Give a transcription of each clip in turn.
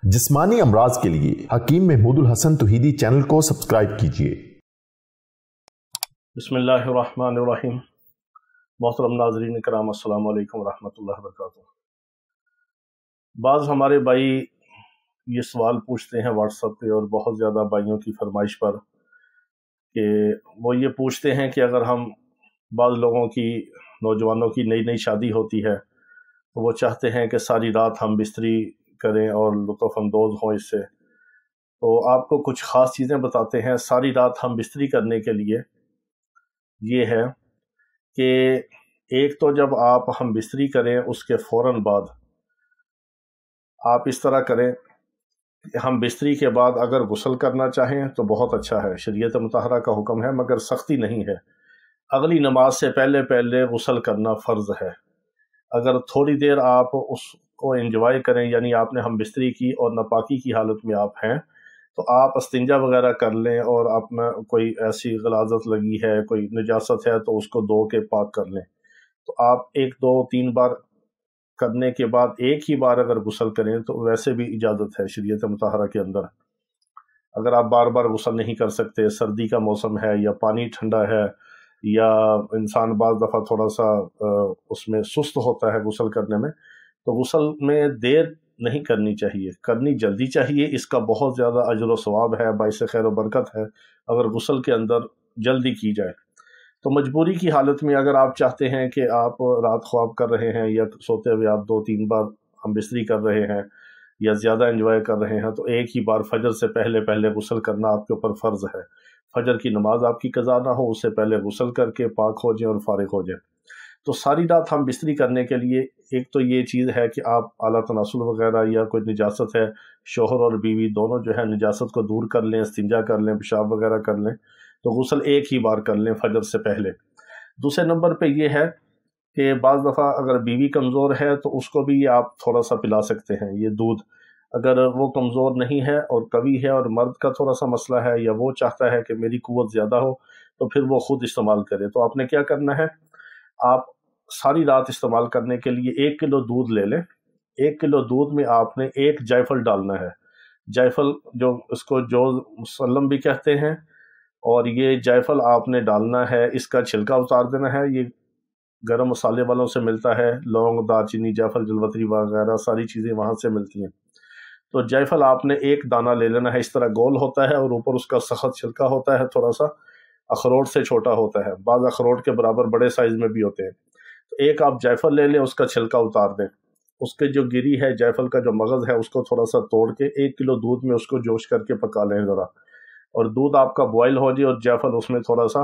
जिस्मानी अमराज के लिए हकीम महमूदुल हसन तौहीदी चैनल को सब्सक्राइब कीजिए। बिस्मिल्लाहिर्रहमानिर्रहीम। मोहतरम नाज़रीन इकराम, अस्सलामु अलैकुम रहमतुल्लाहि व बरकातुहू। बाज़ हमारे भाई ये सवाल पूछते हैं व्हाट्सएप पे और बहुत ज़्यादा भाइयों की फरमाइश पर कि वो ये पूछते हैं कि अगर हम बाज़ लोगों की, नौजवानों की नई नई शादी होती है तो वो चाहते हैं कि सारी रात हम बिस्तरी करें और लुत्फ़ अंदोज़ हों इससे, तो आपको कुछ ख़ास चीज़ें बताते हैं सारी रात हम बिस्तरी करने के लिए। ये है कि एक तो जब हम बिस्तरी करें उसके फ़ौरन बाद आप इस तरह करें कि हम बिस्तरी के बाद अगर गुस्ल करना चाहें तो बहुत अच्छा है, शरीयत मुतहरा का हुक्म है, मगर सख्ती नहीं है। अगली नमाज से पहले पहले गुस्ल करना फ़र्ज़ है। अगर थोड़ी देर आप उसको एंजॉय करें, यानी आपने हम बिस्तरी की और नापाकी की हालत में आप हैं, तो आप इस्तिंजा वगैरह कर लें और अपना कोई ऐसी गलाज़त लगी है, कोई नजासत है तो उसको धो के पाक कर लें। तो आप 1 2 3 बार करने के बाद एक ही बार अगर गुस्ल करें तो वैसे भी इजाज़त है शरीयत मुतहरा के अंदर। अगर आप बार बार गुस्ल नहीं कर सकते, सर्दी का मौसम है या पानी ठंडा है या इंसान बाज़ दफ़ा थोड़ा सा उसमें सुस्त होता है गुस्ल करने में, तो गुस्ल में देर नहीं करनी चाहिए, करनी जल्दी चाहिए। इसका बहुत ज़्यादा अजर व सवाब है, बाइस खैर व बरकत है अगर गुस्ल के अंदर जल्दी की जाए। तो मजबूरी की हालत में अगर आप चाहते हैं कि आप रात ख्वाब कर रहे हैं या सोते हुए आप 2 3 बार हम बिस्तरी कर रहे हैं या ज़्यादा एंजॉय कर रहे हैं, तो एक ही बार फजर से पहले पहले गुस्ल करना आपके ऊपर फ़र्ज़ है। फजर की नमाज आपकी कज़ा ना हो, उससे पहले गुस्ल करके पाक हो जाएं और फारिग हो जाएं। तो सारी रात हम बिस्तरी करने के लिए एक तो ये चीज़ है कि आप आला तनासुल वगैरह या कोई निजासत है, शोहर और बीवी दोनों जो है निजासत को दूर कर लें, इस्तिंजा कर लें, पेशाब वगैरह कर लें, तो गुस्ल एक ही बार कर लें फजर से पहले। दूसरे नंबर पे ये है कि बाज़ दफ़ा अगर बीवी कमज़ोर है तो उसको भी आप थोड़ा सा पिला सकते हैं ये दूध। अगर वो कमज़ोर नहीं है और कवी है और मर्द का थोड़ा सा मसला है या वो चाहता है कि मेरी कुव्वत ज़्यादा हो, तो फिर वो ख़ुद इस्तेमाल करे। तो आपने क्या करना है, आप सारी रात इस्तेमाल करने के लिए 1 किलो दूध ले लें। 1 किलो दूध में आपने 1 जायफल डालना है। जायफल जो उसको जोज़ मुसल्लम भी कहते हैं, और ये जायफल आपने डालना है, इसका छिलका उतार देना है। ये गरम मसाले वालों से मिलता है, लौंग, दालचीनी, जायफल, जलवतरी वगैरह सारी चीज़ें वहाँ से मिलती हैं। तो जायफल आपने 1 दाना ले लेना है, इस तरह गोल होता है और ऊपर उसका सख्त छिलका होता है, थोड़ा सा अखरोट से छोटा होता है, बाज़ अखरोट के बराबर बड़े साइज़ में भी होते हैं। तो एक आप जायफल ले लें, उसका छिलका उतार दें, उसके जो गिरी है जायफल का जो मगज़ है उसको थोड़ा सा तोड़ के 1 किलो दूध में उसको जोश करके पका लें ज़रा, और दूध आपका बॉयल हो जाए और जायफल उसमें थोड़ा सा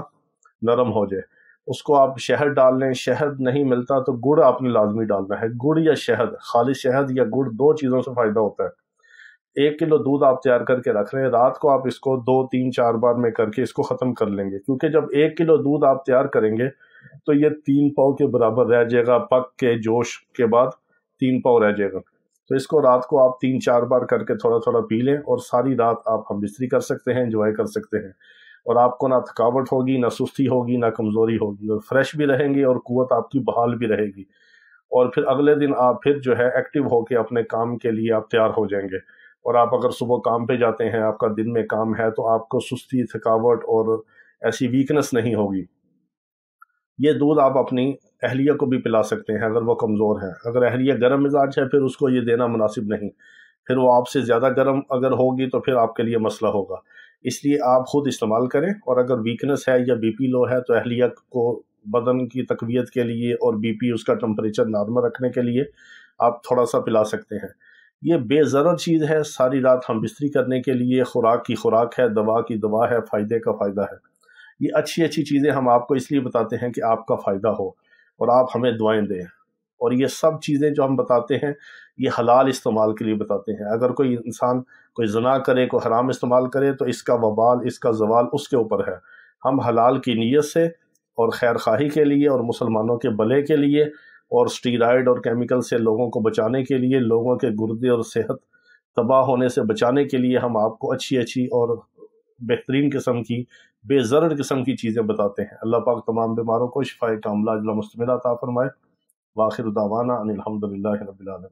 नरम हो जाए, उसको आप शहद डाल लें। शहद नहीं मिलता तो गुड़ आपने लाजमी डालना है। गुड़ या शहद, खालिस शहद या गुड़, 2 चीज़ों से फ़ायदा होता है। 1 किलो दूध आप तैयार करके रख लें, रात को आप इसको 2 3 4 बार में करके इसको ख़त्म कर लेंगे, क्योंकि जब 1 किलो दूध आप तैयार करेंगे तो ये 3 पाव के बराबर रह जाएगा, पक के जोश के बाद 3 पाव रह जाएगा। तो इसको रात को आप 3 4 बार करके थोड़ा थोड़ा पी लें और सारी रात आप हम बिस्तरी कर सकते हैं, एंजॉय कर सकते हैं, और आपको ना थकावट होगी, ना सुस्ती होगी, ना कमज़ोरी होगी, और फ्रेश भी रहेंगे और कुव्वत आपकी बहाल भी रहेगी। और फिर अगले दिन आप फिर जो है एक्टिव होकर अपने काम के लिए आप तैयार हो जाएंगे। और आप अगर सुबह काम पे जाते हैं, आपका दिन में काम है, तो आपको सुस्ती, थकावट और ऐसी वीकनेस नहीं होगी। ये दूध आप अपनी अहलिया को भी पिला सकते हैं अगर वो कमज़ोर है। अगर अहलिया गर्म मिजाज है फिर उसको ये देना मुनासिब नहीं, फिर वो आपसे ज़्यादा गर्म अगर होगी तो फिर आपके लिए मसला होगा। इसलिए आप ख़ुद इस्तेमाल करें, और अगर वीकनेस है या बीपी लो है तो अहलिया को बदन की तक़वियत के लिए और बीपी उसका टेम्परेचर नॉर्मल रखने के लिए आप थोड़ा सा पिला सकते हैं। ये बेज़रर चीज़ है, सारी रात हम बिस्तरी करने के लिए खुराक की खुराक है, दवा की दवा है, फ़ायदे का फ़ायदा है। ये अच्छी अच्छी चीज़ें हम आपको इसलिए बताते हैं कि आपका फ़ायदा हो और आप हमें दुआएं दें। और ये सब चीज़ें जो हम बताते हैं ये हलाल इस्तेमाल के लिए बताते हैं। अगर कोई इंसान कोई ज़ना करे, कोई हराम इस्तेमाल करे, तो इसका वबाल, इसका ज़वाल उसके ऊपर है। हम हलाल की नीयत से और खैर खाही के लिए और मुसलमानों के भले के लिए और स्टीरॉयड और केमिकल से लोगों को बचाने के लिए, लोगों के गुर्दे और सेहत तबाह होने से बचाने के लिए हम आपको अच्छी अच्छी और बेहतरीन किस्म की, बेज़रर किस्म की चीज़ें बताते हैं। अल्लाह पाक तमाम बीमारों को शिफाए कामिला अजला मुस्तमिला अता फरमाए। वाखिर दावाना अनिल हम्दुलिल्लाहि रब्बिल आलमीन।